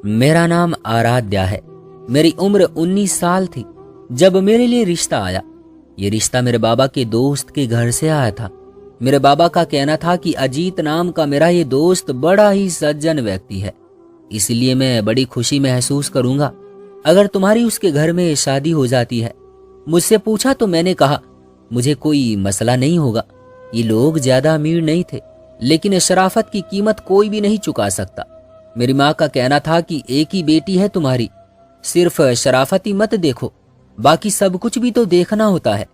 मेरा नाम आराध्या है। मेरी उम्र 19 साल थी जब मेरे लिए रिश्ता आया। ये रिश्ता मेरे बाबा के दोस्त के घर से आया था। मेरे बाबा का कहना था कि अजीत नाम का मेरा ये दोस्त बड़ा ही सज्जन व्यक्ति है, इसलिए मैं बड़ी खुशी महसूस करूंगा अगर तुम्हारी उसके घर में शादी हो जाती है। मुझसे पूछा तो मैंने कहा मुझे कोई मसला नहीं होगा। ये लोग ज्यादा अमीर नहीं थे, लेकिन शराफत की कीमत कोई भी नहीं चुका सकता। मेरी माँ का कहना था कि एक ही बेटी है तुम्हारी, सिर्फ शराफत ही मत देखो, बाकी सब कुछ भी तो देखना होता है।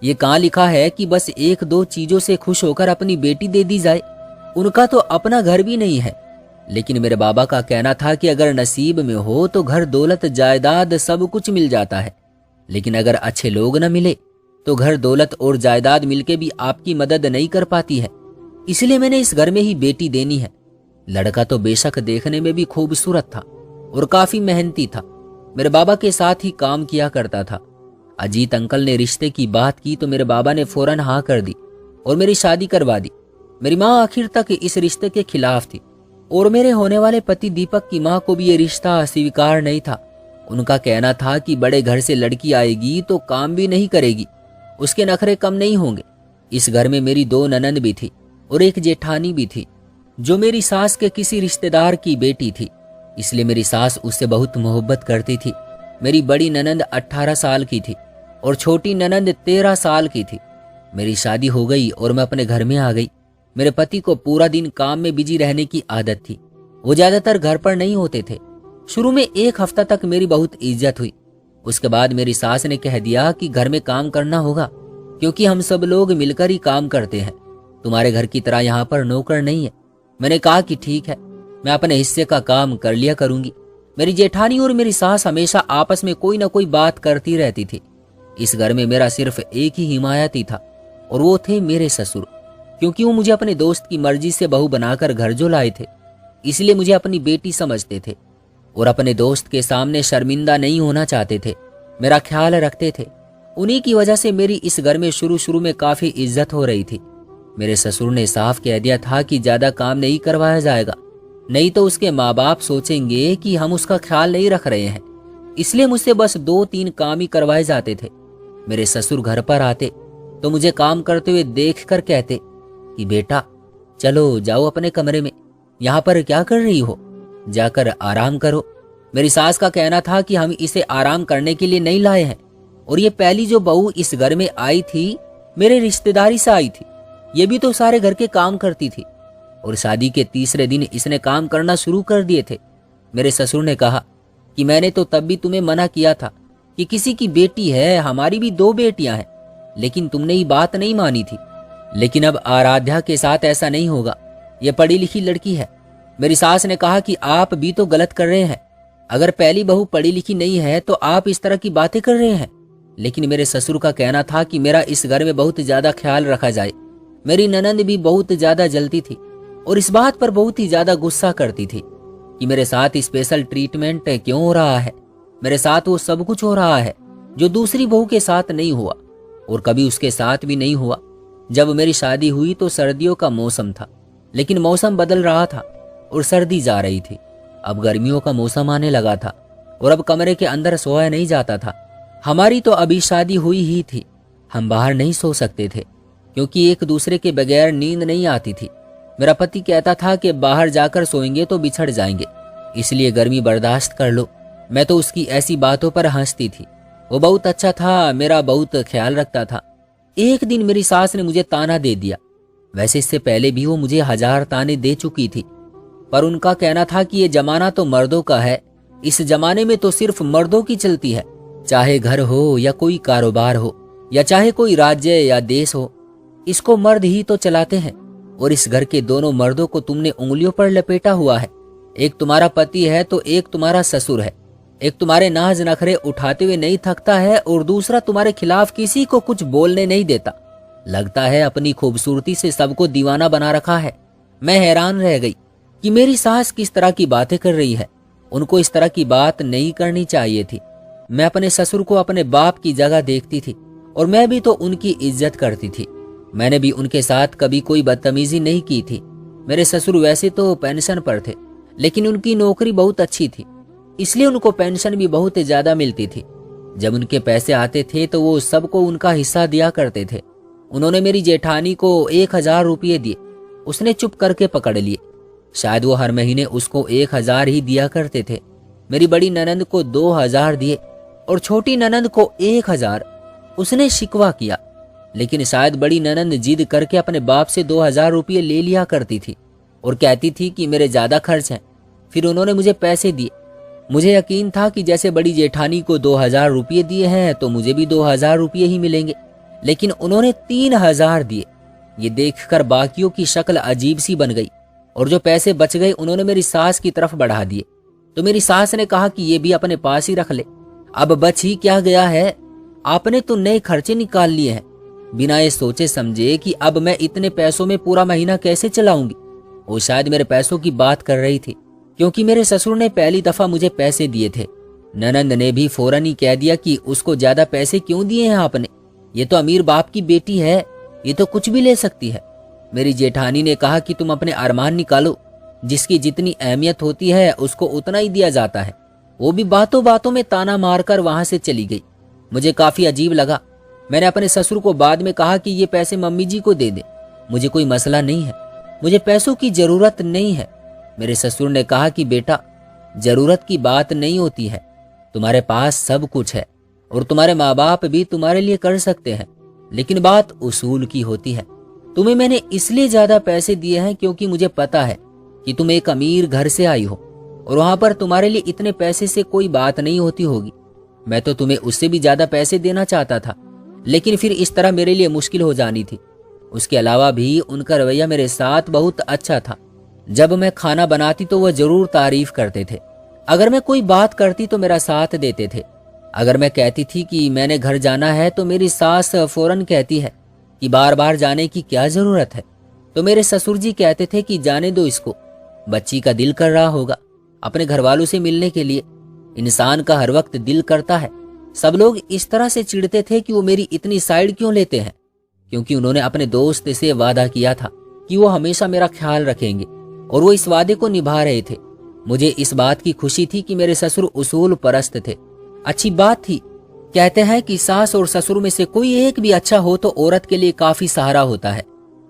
ये कहाँ लिखा है कि बस एक दो चीजों से खुश होकर अपनी बेटी दे दी जाए। उनका तो अपना घर भी नहीं है। लेकिन मेरे बाबा का कहना था कि अगर नसीब में हो तो घर दौलत जायदाद सब कुछ मिल जाता है, लेकिन अगर अच्छे लोग न मिले तो घर दौलत और जायदाद मिलके भी आपकी मदद नहीं कर पाती है। इसलिए मैंने इस घर में ही बेटी देनी है। लड़का तो बेशक देखने में भी खूबसूरत था और काफी मेहनती था। मेरे बाबा के साथ ही काम किया करता था। अजीत अंकल ने रिश्ते की बात की तो मेरे बाबा ने फौरन हाँ कर दी और मेरी शादी करवा दी। मेरी माँ आखिर तक इस रिश्ते के खिलाफ थी और मेरे होने वाले पति दीपक की माँ को भी ये रिश्ता स्वीकार नहीं था। उनका कहना था कि बड़े घर से लड़की आएगी तो काम भी नहीं करेगी, उसके नखरे कम नहीं होंगे। इस घर में मेरी 2 ननंद भी थी और एक जेठानी भी थी जो मेरी सास के किसी रिश्तेदार की बेटी थी, इसलिए मेरी सास उससे बहुत मोहब्बत करती थी। मेरी बड़ी ननंद 18 साल की थी और छोटी ननंद 13 साल की थी। मेरी शादी हो गई और मैं अपने घर में आ गई। मेरे पति को पूरा दिन काम में बिजी रहने की आदत थी। वो ज्यादातर घर पर नहीं होते थे। शुरू में 1 हफ्ता तक मेरी बहुत इज्जत हुई। उसके बाद मेरी सास ने कह दिया कि घर में काम करना होगा, क्योंकि हम सब लोग मिलकर ही काम करते हैं। तुम्हारे घर की तरह यहाँ पर नौकर नहीं है। मैंने कहा कि ठीक है, मैं अपने हिस्से का काम कर लिया करूंगी। मेरी जेठानी और मेरी सास हमेशा आपस में कोई ना कोई बात करती रहती थी। इस घर में मेरा सिर्फ एक ही हिमायती था और वो थे मेरे ससुर, क्योंकि वो मुझे अपने दोस्त की मर्जी से बहू बनाकर घर जो लाए थे, इसलिए मुझे अपनी बेटी समझते थे और अपने दोस्त के सामने शर्मिंदा नहीं होना चाहते थे। मेरा ख्याल रखते थे। उन्हीं की वजह से मेरी इस घर में शुरू में काफी इज्जत हो रही थी। मेरे ससुर ने साफ कह दिया था कि ज्यादा काम नहीं करवाया जाएगा, नहीं तो उसके माँ बाप सोचेंगे कि हम उसका ख्याल नहीं रख रहे हैं। इसलिए मुझसे बस 2-3 काम ही करवाए जाते थे। मेरे ससुर घर पर आते तो मुझे काम करते हुए देख कर कहते कि बेटा चलो जाओ अपने कमरे में, यहाँ पर क्या कर रही हो, जाकर आराम करो। मेरी सास का कहना था कि हम इसे आराम करने के लिए नहीं लाए हैं और ये पहली जो बहू इस घर में आई थी मेरे रिश्तेदारी से आई थी। ये भी तो सारे घर के काम करती थी और शादी के तीसरे दिन इसने काम करना शुरू कर दिए थे। मेरे ससुर ने कहा कि मैंने तो तब भी तुम्हें मना किया था कि किसी की बेटी है, हमारी भी 2 बेटियां हैं, लेकिन तुमने ये बात नहीं मानी थी। लेकिन अब आराध्या के साथ ऐसा नहीं होगा, ये पढ़ी लिखी लड़की है। मेरी सास ने कहा कि आप भी तो गलत कर रहे हैं। अगर पहली बहू पढ़ी लिखी नहीं है तो आप इस तरह की बातें कर रहे हैं। लेकिन मेरे ससुर का कहना था कि मेरा इस घर में बहुत ज्यादा ख्याल रखा जाए। मेरी ननंद भी बहुत ज्यादा जलती थी और इस बात पर बहुत ही ज्यादा गुस्सा करती थी कि मेरे साथ स्पेशल ट्रीटमेंट क्यों हो रहा है। मेरे साथ वो सब कुछ हो रहा है जो दूसरी बहू के साथ नहीं हुआ और कभी उसके साथ भी नहीं हुआ। जब मेरी शादी हुई तो सर्दियों का मौसम था, लेकिन मौसम बदल रहा था और सर्दी जा रही थी। अब गर्मियों का मौसम आने लगा था और अब कमरे के अंदर सोया नहीं जाता था। हमारी तो अभी शादी हुई ही थी। हम बाहर नहीं सो सकते थे क्योंकि एक दूसरे के बगैर नींद नहीं आती थी। मेरा पति कहता था कि बाहर जाकर सोएंगे तो बिछड़ जाएंगे, इसलिए गर्मी बर्दाश्त कर लो। मैं तो उसकी ऐसी बातों पर हंसती थी। वो बहुत अच्छा था, मेरा बहुत ख्याल रखता था। एक दिन मेरी सास ने मुझे ताना दे दिया। वैसे इससे पहले भी वो मुझे 1000 ताने दे चुकी थी, पर उनका कहना था कि ये जमाना तो मर्दों का है। इस जमाने में तो सिर्फ मर्दों की चलती है, चाहे घर हो या कोई कारोबार हो या चाहे कोई राज्य या देश हो, इसको मर्द ही तो चलाते हैं। और इस घर के दोनों मर्दों को तुमने उंगलियों पर लपेटा हुआ है। एक तुम्हारा पति है तो एक तुम्हारा ससुर है। एक तुम्हारे नाज नखरे उठाते हुए नहीं थकता है और दूसरा तुम्हारे खिलाफ किसी को कुछ बोलने नहीं देता। लगता है अपनी खूबसूरती से सबको दीवाना बना रखा है। मैं हैरान रह गई कि मेरी सास किस तरह की बातें कर रही है। उनको इस तरह की बात नहीं करनी चाहिए थी। मैं अपने ससुर को अपने बाप की जगह देखती थी और मैं भी तो उनकी इज्जत करती थी। मैंने भी उनके साथ कभी कोई बदतमीजी नहीं की थी। मेरे ससुर वैसे तो पेंशन पर थे, लेकिन उनकी नौकरी बहुत अच्छी थी, इसलिए उनको पेंशन भी बहुत ज्यादा मिलती थी। जब उनके पैसे आते थे तो वो सबको उनका हिस्सा दिया करते थे। उन्होंने मेरी जेठानी को 1,000 रुपये दिए। उसने चुप करके पकड़ लिए। शायद वो हर महीने उसको 1,000 ही दिया करते थे। मेरी बड़ी ननंद को 2,000 दिए और छोटी ननंद को 1,000। उसने शिकवा किया, लेकिन शायद बड़ी ननंद जिद करके अपने बाप से 2,000 रुपये ले लिया करती थी और कहती थी कि मेरे ज्यादा खर्च हैं। फिर उन्होंने मुझे पैसे दिए। मुझे यकीन था कि जैसे बड़ी जेठानी को 2,000 रुपये दिए हैं तो मुझे भी 2,000 रुपये ही मिलेंगे, लेकिन उन्होंने 3,000 दिए। ये देखकर बाकियों की शक्ल अजीब सी बन गई और जो पैसे बच गए उन्होंने मेरी सास की तरफ बढ़ा दिए। तो मेरी सास ने कहा कि ये भी अपने पास ही रख ले, अब बच ही क्या गया है, आपने तो नए खर्चे निकाल लिए हैं। बिना ये सोचे समझे कि अब मैं इतने पैसों में पूरा महीना कैसे चलाऊंगी। वो शायद मेरे पैसों की बात कर रही थी, क्योंकि मेरे ससुर ने पहली दफा मुझे पैसे दिए थे। ननंद ने भी फौरन ही कह दिया कि उसको ज्यादा पैसे क्यों दिए हैं आपने, ये तो अमीर बाप की बेटी है, ये तो कुछ भी ले सकती है। मेरी जेठानी ने कहा कि तुम अपने अरमान निकालो, जिसकी जितनी अहमियत होती है उसको उतना ही दिया जाता है। वो भी बातों बातों में ताना मारकर वहां से चली गई। मुझे काफी अजीब लगा। मैंने अपने ससुर को बाद में कहा कि ये पैसे मम्मी जी को दे दे, मुझे कोई मसला नहीं है, मुझे पैसों की जरूरत नहीं है। मेरे ससुर ने कहा कि बेटा, जरूरत की बात नहीं होती है, तुम्हारे पास सब कुछ है और तुम्हारे माँ बाप भी तुम्हारे लिए कर सकते हैं, लेकिन बात उसूल की होती है। तुम्हें मैंने इसलिए ज्यादा पैसे दिए हैं क्योंकि मुझे पता है कि तुम एक अमीर घर से आई हो और वहां पर तुम्हारे लिए इतने पैसे से कोई बात नहीं होती होगी। मैं तो तुम्हें उससे भी ज्यादा पैसे देना चाहता था, लेकिन फिर इस तरह मेरे लिए मुश्किल हो जानी थी। उसके अलावा भी उनका रवैया मेरे साथ बहुत अच्छा था। जब मैं खाना बनाती तो वह जरूर तारीफ करते थे। अगर मैं कोई बात करती तो मेरा साथ देते थे। अगर मैं कहती थी कि मैंने घर जाना है तो मेरी सास फौरन कहती है कि बार बार जाने की क्या जरूरत है। तो मेरे ससुर जी कहते थे कि जाने दो इसको, बच्ची का दिल कर रहा होगा अपने घर वालों से मिलने के लिए। इंसान का हर वक्त दिल करता है। सब लोग इस तरह से चिढ़ते थे कि वो मेरी इतनी साइड क्यों लेते हैं, क्योंकि उन्होंने अपने दोस्त से वादा किया था कि वो हमेशा मेरा ख्याल रखेंगे और वो इस वादे को निभा रहे थे। मुझे इस बात की खुशी थी कि मेरे ससुर उसूल परस्त थे। अच्छी बात थी। कहते हैं कि सास और ससुर में से कोई एक भी अच्छा हो तो औरत के लिए काफी सहारा होता है,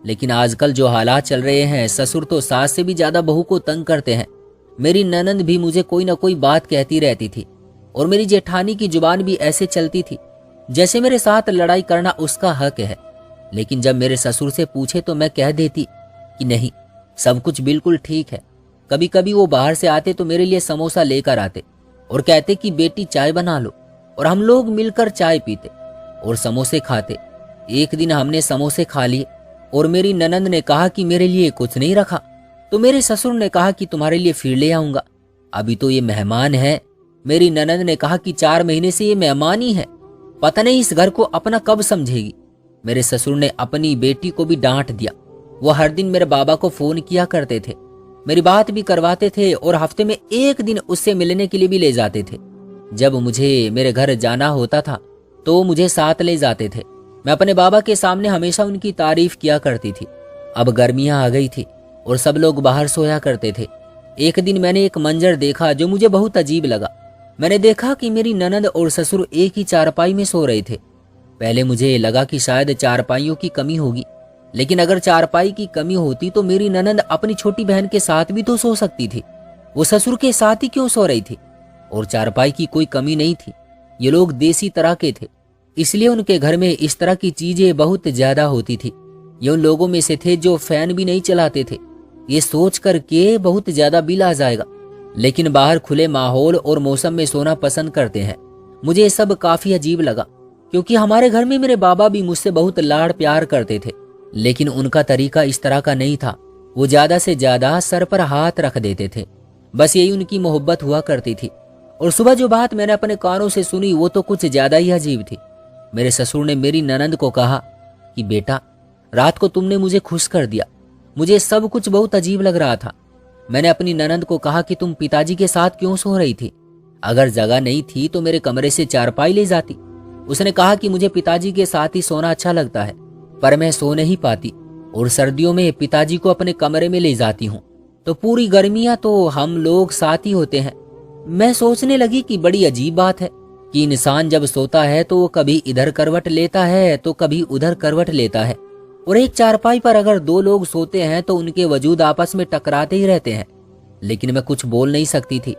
लेकिन आजकल जो हालात चल रहे हैं, ससुर तो सास से भी ज्यादा बहू को तंग करते हैं। मेरी ननंद भी मुझे कोई ना कोई बात कहती रहती थी और मेरी जेठानी की जुबान भी ऐसे चलती थी जैसे मेरे साथ लड़ाई करना उसका हक है। लेकिन जब मेरे ससुर से पूछे तो मैं कह देती कि नहीं, सब कुछ बिल्कुल ठीक है। कभी कभी वो बाहर से आते तो मेरे लिए समोसा लेकर आते और कहते कि बेटी चाय बना लो, और हम लोग मिलकर चाय पीते और समोसे खाते। एक दिन हमने समोसे खा लिए और मेरी ननंद ने कहा कि मेरे लिए कुछ नहीं रखा, तो मेरे ससुर ने कहा कि तुम्हारे लिए फिर ले आऊंगा, अभी तो ये मेहमान है। मेरी ननंद ने कहा कि 4 महीने से ये मेहमान ही है, पता नहीं इस घर को अपना कब समझेगी। मेरे ससुर ने अपनी बेटी को भी डांट दिया। वो हर दिन मेरे बाबा को फोन किया करते थे, मेरी बात भी करवाते थे और हफ्ते में एक दिन उससे मिलने के लिए भी ले जाते थे। जब मुझे मेरे घर जाना होता था तो मुझे साथ ले जाते थे। मैं अपने बाबा के सामने हमेशा उनकी तारीफ किया करती थी। अब गर्मियां आ गई थी और सब लोग बाहर सोया करते थे। एक दिन मैंने एक मंजर देखा जो मुझे बहुत अजीब लगा। मैंने देखा कि मेरी ननंद और ससुर एक ही चारपाई में सो रहे थे। पहले मुझे लगा कि शायद चारपाइयों की कमी होगी, लेकिन अगर चारपाई की कमी होती तो मेरी ननंद अपनी छोटी बहन के साथ भी तो सो सकती थी। वो ससुर के साथ ही क्यों सो रही थी? और चारपाई की कोई कमी नहीं थी। ये लोग देसी तरह के थे, इसलिए उनके घर में इस तरह की चीजें बहुत ज्यादा होती थी। ये उन लोगों में से थे जो फैन भी नहीं चलाते थे। ये सोच कर के बहुत ज्यादा बिल आ जाएगा, लेकिन बाहर खुले माहौल और मौसम में सोना पसंद करते हैं। मुझे ये सब काफी अजीब लगा, क्योंकि हमारे घर में मेरे बाबा भी मुझसे बहुत लाड़ प्यार करते थे, लेकिन उनका तरीका इस तरह का नहीं था। वो ज्यादा से ज्यादा सर पर हाथ रख देते थे, बस यही उनकी मोहब्बत हुआ करती थी। और सुबह जो बात मैंने अपने कानों से सुनी वो तो कुछ ज्यादा ही अजीब थी। मेरे ससुर ने मेरी ननंद को कहा कि बेटा, रात को तुमने मुझे खुश कर दिया, मुझे सब कुछ बहुत अजीब लग रहा था। मैंने अपनी ननंद को कहा कि तुम पिताजी के साथ क्यों सो रही थी? अगर जगह नहीं थी तो मेरे कमरे से चारपाई ले जाती। उसने कहा कि मुझे पिताजी के साथ ही सोना अच्छा लगता है, पर मैं सो नहीं पाती और सर्दियों में पिताजी को अपने कमरे में ले जाती हूँ। तो पूरी गर्मियां तो हम लोग साथ ही होते हैं। मैं सोचने लगी कि बड़ी अजीब बात है कि इंसान जब सोता है तो वो कभी इधर करवट लेता है तो कभी उधर करवट लेता है, और एक चारपाई पर अगर दो लोग सोते हैं तो उनके वजूद आपस में टकराते ही रहते हैं। लेकिन मैं कुछ बोल नहीं सकती थी।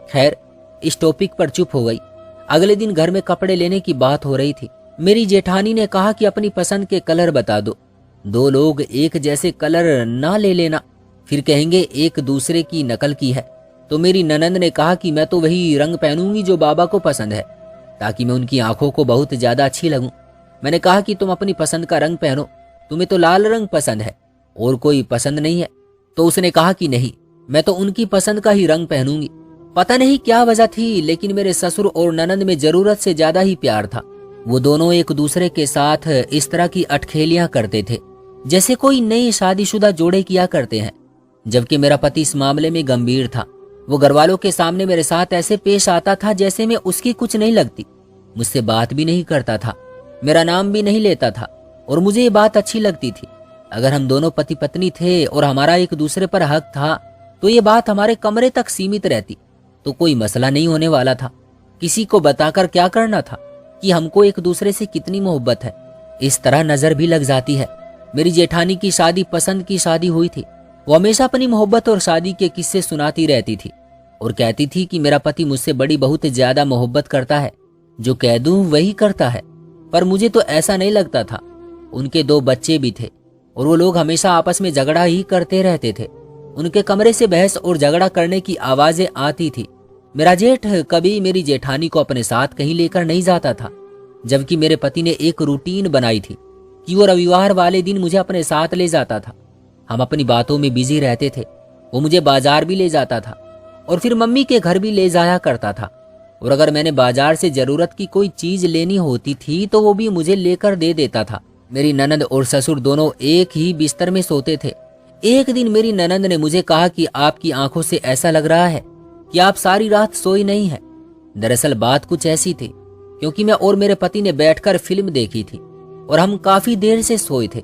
खैर, इस टॉपिक पर चुप हो गई। अगले दिन घर में कपड़े लेने की बात हो रही थी। मेरी जेठानी ने कहा कि अपनी पसंद के कलर बता दो, दो लोग एक जैसे कलर ना ले लेना, फिर कहेंगे एक दूसरे की नकल की है। तो मेरी ननंद ने कहा कि मैं तो वही रंग पहनूंगी जो बाबा को पसंद है, ताकि मैं उनकी आंखों को बहुत ज्यादा अच्छी लगूं। मैंने कहा कि तुम अपनी पसंद का रंग पहनो, तुम्हें तो लाल रंग पसंद है और कोई पसंद नहीं है। तो उसने कहा कि नहीं, मैं तो उनकी पसंद का ही रंग पहनूंगी। पता नहीं क्या वजह थी, लेकिन मेरे ससुर और ननंद में जरूरत से ज्यादा ही प्यार था। वो दोनों एक दूसरे के साथ इस तरह की अटखेलियां करते थे जैसे कोई नए शादीशुदा जोड़े किया करते हैं, जबकि मेरा पति इस मामले में गंभीर था। वो घरवालों के सामने मेरे साथ ऐसे पेश आता था जैसे मैं उसकी कुछ नहीं लगती। मुझसे बात भी नहीं करता था, मेरा नाम भी नहीं लेता था, और मुझे ये बात अच्छी लगती थी। अगर हम दोनों पति पत्नी थे और हमारा एक दूसरे पर हक था तो ये बात हमारे कमरे तक सीमित रहती, तो कोई मसला नहीं होने वाला था। किसी को बताकर क्या करना था कि हमको एक दूसरे से कितनी मोहब्बत है। इस तरह नजर भी लग जाती है। मेरी जेठानी की शादी पसंद की शादी हुई थी। वो हमेशा अपनी मोहब्बत और शादी के किस्से सुनाती रहती थी और कहती थी कि मेरा पति मुझसे बड़ी बहुत ज्यादा मोहब्बत करता है, जो कह दूं वही करता है। पर मुझे तो ऐसा नहीं लगता था। उनके दो बच्चे भी थे और वो लोग हमेशा आपस में झगड़ा ही करते रहते थे। उनके कमरे से बहस और झगड़ा करने की आवाजें आती थी। मेरा जेठ कभी मेरी जेठानी को अपने साथ कहीं लेकर नहीं जाता था, जबकि मेरे पति ने एक रूटीन बनाई थी कि वो रविवार वाले दिन मुझे अपने साथ ले जाता था। हम अपनी बातों में बिजी रहते थे। वो मुझे बाजार भी ले जाता था और फिर मम्मी के घर भी ले जाया करता था, और अगर मैंने बाजार से जरूरत की कोई चीज लेनी होती थी तो वो भी मुझे लेकर दे देता था। मेरी ननंद और ससुर दोनों एक ही बिस्तर में सोते थे। एक दिन मेरी ननंद ने मुझे कहा कि आपकी आंखों से ऐसा लग रहा है कि आप सारी रात सोई नहीं है। दरअसल बात कुछ ऐसी थी, क्योंकि मैं और मेरे पति ने बैठकर फिल्म देखी थी और हम काफी देर से सोए थे।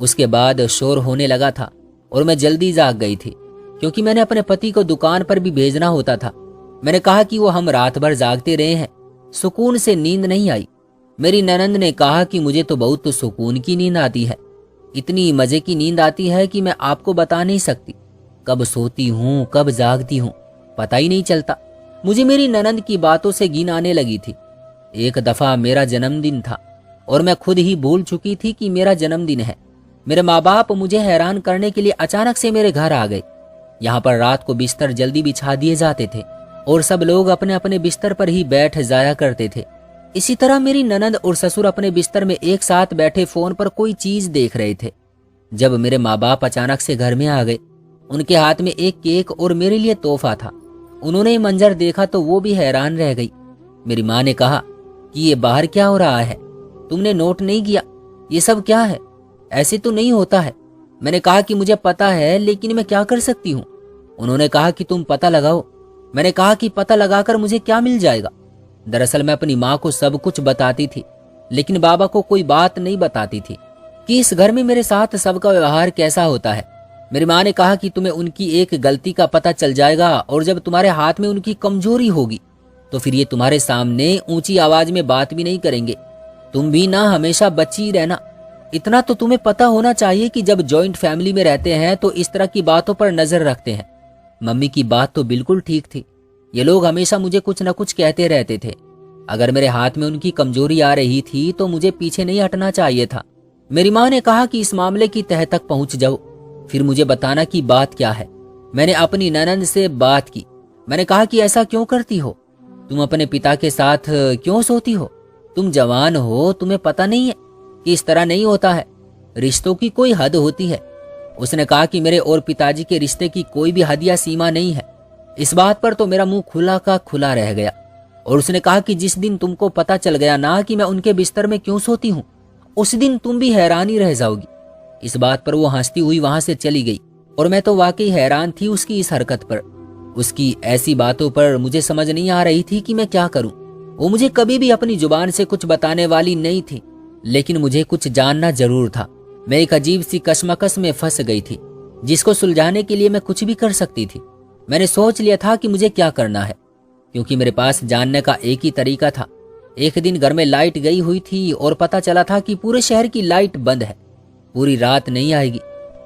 उसके बाद शोर होने लगा था और मैं जल्दी जाग गई थी, क्योंकि मैंने अपने पति को दुकान पर भी भेजना होता था। मैंने कहा कि वो हम रात भर जागते रहे हैं, सुकून से नींद नहीं आई। मेरी ननंद ने कहा कि मुझे तो बहुत सुकून की नींद आती है, इतनी मजे की नींद आती है कि मैं आपको बता नहीं सकती। कब सोती हूँ कब जागती हूँ पता ही नहीं चलता। मुझे मेरी ननंद की बातों से नींद आने लगी थी। एक दफा मेरा जन्मदिन था और मैं खुद ही भूल चुकी थी कि मेरा जन्मदिन है। मेरे माँ बाप मुझे हैरान करने के लिए अचानक से मेरे घर आ गए। यहाँ पर रात को बिस्तर जल्दी बिछा दिए जाते थे और सब लोग अपने अपने बिस्तर पर ही बैठ जाया करते थे। इसी तरह मेरी ननंद और ससुर अपने बिस्तर में एक साथ बैठे फोन पर कोई चीज देख रहे थे। जब मेरे माँ बाप अचानक से घर में आ गए, उनके हाथ में एक केक और मेरे लिए तोहफा था। उन्होंने ये मंजर देखा तो वो भी हैरान रह गई। मेरी माँ ने कहा कि ये बाहर क्या हो रहा है, तुमने नोट नहीं किया, ये सब क्या है, ऐसे तो नहीं होता है। मैंने कहा कि मुझे पता है, लेकिन मैं क्या कर सकती हूँ। उन्होंने कहा कि तुम पता लगाओ। मैंने कहा कि पता लगाकर मुझे क्या मिल जाएगा। दरअसल मैं अपनी माँ को सब कुछ बताती थी, लेकिन बाबा को कोई बात नहीं बताती थी कि इस घर में मेरे साथ सबका व्यवहार कैसा होता है। मेरी माँ ने कहा कि तुम्हें उनकी एक गलती का पता चल जाएगा, और जब तुम्हारे हाथ में उनकी कमजोरी होगी तो फिर ये तुम्हारे सामने ऊंची आवाज में बात भी नहीं करेंगे। तुम भी ना हमेशा बची रहना। इतना तो तुम्हें पता होना चाहिए कि जब जॉइंट फैमिली में रहते हैं तो इस तरह की बातों पर नजर रखते हैं। मम्मी की बात तो बिल्कुल ठीक थी। ये लोग हमेशा मुझे कुछ न कुछ कहते रहते थे। अगर मेरे हाथ में उनकी कमजोरी आ रही थी तो मुझे पीछे नहीं हटना चाहिए था। मेरी माँ ने कहा कि इस मामले की तह तक पहुंच जाओ, फिर मुझे बताना कि बात क्या है। मैंने अपनी ननंद से बात की। मैंने कहा कि ऐसा क्यों करती हो, तुम अपने पिता के साथ क्यों सोती हो, तुम जवान हो, तुम्हें पता नहीं है कि इस तरह नहीं होता है, रिश्तों की कोई हद होती है। उसने कहा कि मेरे और पिताजी के रिश्ते की कोई भी हद या सीमा नहीं है। इस बात पर तो मेरा मुंह खुला का खुला रह गया, और उसने कहा कि जिस दिन तुमको पता चल गया ना कि मैं उनके बिस्तर में क्यों सोती हूँ, उस दिन तुम भी हैरानी रह जाओगी। इस बात पर वो हंसती हुई वहां से चली गई, और मैं तो वाकई हैरान थी उसकी इस हरकत पर। उसकी ऐसी बातों पर मुझे समझ नहीं आ रही थी कि मैं क्या करूं। वो मुझे कभी भी अपनी जुबान से कुछ बताने वाली नहीं थी, लेकिन मुझे कुछ जानना जरूर था। मैं एक अजीब सी कशमकश में फंस गई थी। जिसको सुलझाने के लिए मैं कुछ भी कर सकती थी। मैंने सोच लिया था कि मुझे क्या करना है, क्योंकि मेरे पास जानने का एक ही तरीका था। एक दिन घर में लाइट गई हुई थी और पता चला था कि पूरे शहर की लाइट बंद है, पूरी रात नहीं आएगी।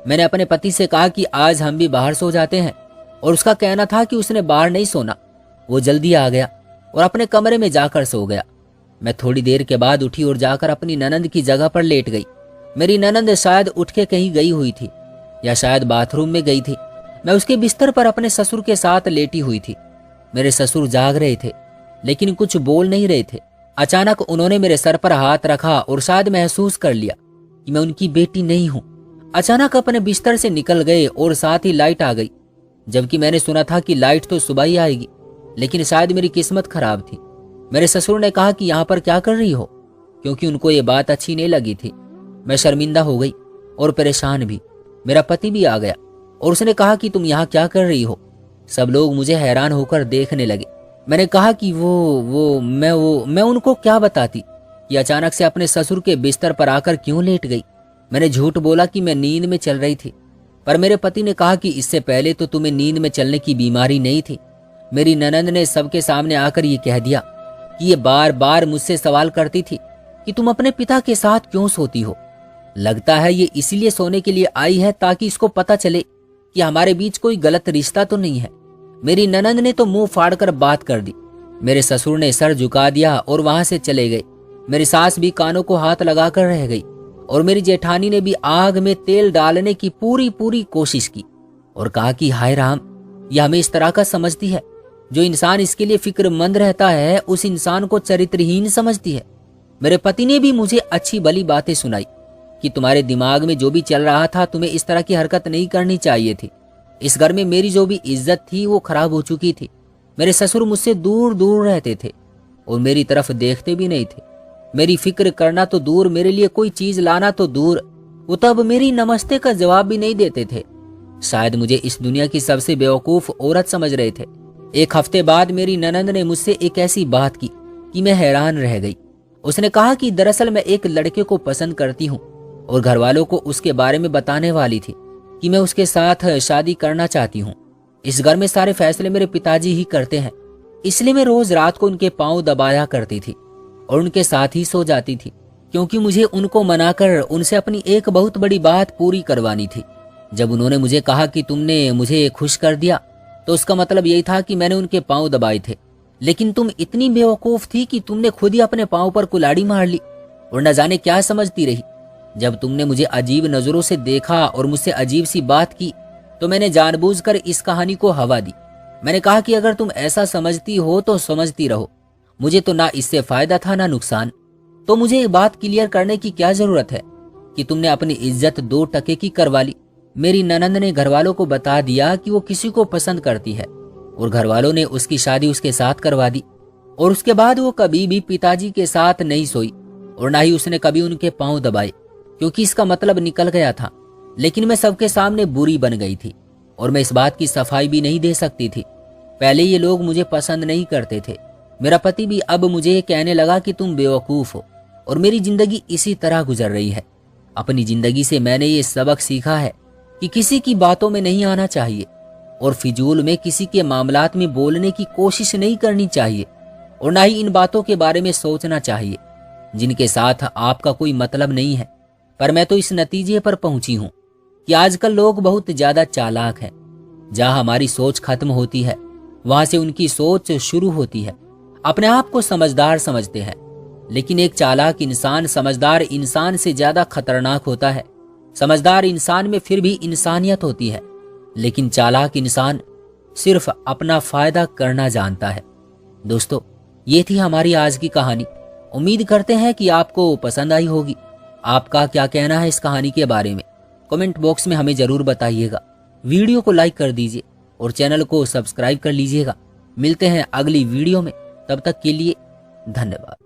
मैंने अपने पति से कहा कि आज हम भी बाहर सो जाते हैं, और उसका कहना था कि उसने बाहर नहीं सोना। वो जल्दी आ गया और अपने कमरे में जाकर सो गया। मैं थोड़ी देर के बाद उठी और जाकर अपनी ननंद की जगह पर लेट गई। मेरी ननंद शायद उठ के कहीं गई हुई थी या शायद बाथरूम में गई थी। मैं उसके बिस्तर पर अपने ससुर के साथ लेटी हुई थी। मेरे ससुर जाग रहे थे लेकिन कुछ बोल नहीं रहे थे। अचानक उन्होंने मेरे सर पर हाथ रखा और शायद महसूस कर लिया कि मैं उनकी बेटी नहीं हूं। अचानक अपने बिस्तर से निकल गए और साथ ही लाइट आ गई, जबकि मैंने सुना था कि लाइट तो सुबह ही आएगी। लेकिन शायद मेरी किस्मत खराब थी। मेरे ससुर ने कहा कि यहाँ पर क्या कर रही हो, क्योंकि उनको ये बात अच्छी नहीं लगी थी। मैं शर्मिंदा हो गई और परेशान भी। मेरा पति भी आ गया और उसने कहा कि तुम यहाँ क्या कर रही हो। सब लोग मुझे हैरान होकर देखने लगे। मैंने कहा कि मैं उनको क्या बताती कि अचानक से अपने ससुर के बिस्तर पर आकर क्यों लेट गई। मैंने झूठ बोला कि मैं नींद में चल रही थी, पर मेरे पति ने कहा कि इससे पहले तो तुम्हें नींद में चलने की बीमारी नहीं थी। मेरी ननंद ने सबके सामने आकर ये कह दिया कि ये बार बार मुझसे सवाल करती थी कि तुम अपने पिता के साथ क्यों सोती हो। लगता है ये इसलिए सोने के लिए आई है ताकि इसको पता चले कि हमारे बीच कोई गलत रिश्ता तो नहीं है। मेरी ननंद ने तो मुंह फाड़कर बात कर दी। मेरे ससुर ने सर झुका दिया और वहां से चले गए। मेरी सास भी कानों को हाथ लगाकर रह गई और मेरी जेठानी ने भी आग में तेल डालने की पूरी कोशिश की और कहा कि हाय राम, यह हमें इस तरह का समझती है। जो इंसान इसके लिए फिक्रमंद रहता है उस इंसान को चरित्रहीन समझती है। मेरे पति ने भी मुझे अच्छी भली बातें सुनाई कि तुम्हारे दिमाग में जो भी चल रहा था, तुम्हें इस तरह की हरकत नहीं करनी चाहिए थी। इस घर में मेरी जो भी इज्जत थी वो खराब हो चुकी थी। मेरे ससुर मुझसे दूर दूर रहते थे और मेरी तरफ देखते भी नहीं थे। मेरी फिक्र करना तो दूर, मेरे लिए कोई चीज लाना तो दूर, वो तब मेरी नमस्ते का जवाब भी नहीं देते थे। शायद मुझे इस दुनिया की सबसे बेवकूफ औरत समझ रहे थे। एक हफ्ते बाद मेरी ननंद ने मुझसे एक ऐसी बात की कि मैं हैरान रह गई। उसने कहा कि दरअसल मैं एक लड़के को पसंद करती हूँ और घर वालों को उसके बारे में बताने वाली थी कि मैं उसके साथ शादी करना चाहती हूँ। इस घर में सारे फैसले मेरे पिताजी ही करते हैं, इसलिए मैं रोज रात को उनके पांव दबाया करती थी और उनके साथ ही सो जाती थी, क्योंकि मुझे उनको मनाकर उनसे अपनी एक बहुत बड़ी बात पूरी करवानी थी। जब उन्होंने मुझे कहा कि तुमने मुझे खुश कर दिया, तो उसका मतलब यही था कि मैंने उनके पांव दबाए थे। लेकिन तुम इतनी बेवकूफ थी कि तुमने खुद ही अपने पांव पर कुल्हाड़ी मार ली और न जाने क्या समझती रही। जब तुमने मुझे अजीब नजरों से देखा और मुझसे अजीब सी बात की, तो मैंने जानबूझकर इस कहानी को हवा दी। मैंने कहा कि अगर तुम ऐसा समझती हो तो समझती रहो, मुझे तो ना इससे फायदा था ना नुकसान। तो मुझे एक बात क्लियर करने की क्या जरूरत है कि तुमने अपनी इज्जत 2 टके की करवा ली। मेरी ननंद ने घरवालों को बता दिया कि वो किसी को पसंद करती है और घरवालों ने उसकी शादी उसके साथ करवा दी। और उसके बाद वो कभी भी पिताजी के साथ नहीं सोई और ना ही उसने कभी उनके पांव दबाए, क्योंकि इसका मतलब निकल गया था। लेकिन मैं सबके सामने बुरी बन गई थी और मैं इस बात की सफाई भी नहीं दे सकती थी। पहले ये लोग मुझे पसंद नहीं करते थे। मेरा पति भी अब मुझे कहने लगा कि तुम बेवकूफ हो और मेरी जिंदगी इसी तरह गुजर रही है। अपनी जिंदगी से मैंने ये सबक सीखा है कि किसी की बातों में नहीं आना चाहिए और फिजूल में किसी के मामलात में बोलने की कोशिश नहीं करनी चाहिए और ना ही इन बातों के बारे में सोचना चाहिए जिनके साथ आपका कोई मतलब नहीं है। पर मैं तो इस नतीजे पर पहुंची हूं कि आजकल लोग बहुत ज्यादा चालाक हैं। जहां हमारी सोच खत्म होती है, वहां से उनकी सोच शुरू होती है। अपने आप को समझदार समझते हैं, लेकिन एक चालाक इंसान समझदार इंसान से ज्यादा खतरनाक होता है। समझदार इंसान में फिर भी इंसानियत होती है, लेकिन चालाक इंसान सिर्फ अपना फायदा करना जानता है। दोस्तों, ये थी हमारी आज की कहानी। उम्मीद करते हैं कि आपको पसंद आई होगी। आपका क्या कहना है इस कहानी के बारे में कमेंट बॉक्स में हमें जरूर बताइएगा। वीडियो को लाइक कर दीजिए और चैनल को सब्सक्राइब कर लीजिएगा। मिलते हैं अगली वीडियो में, तब तक के लिए धन्यवाद।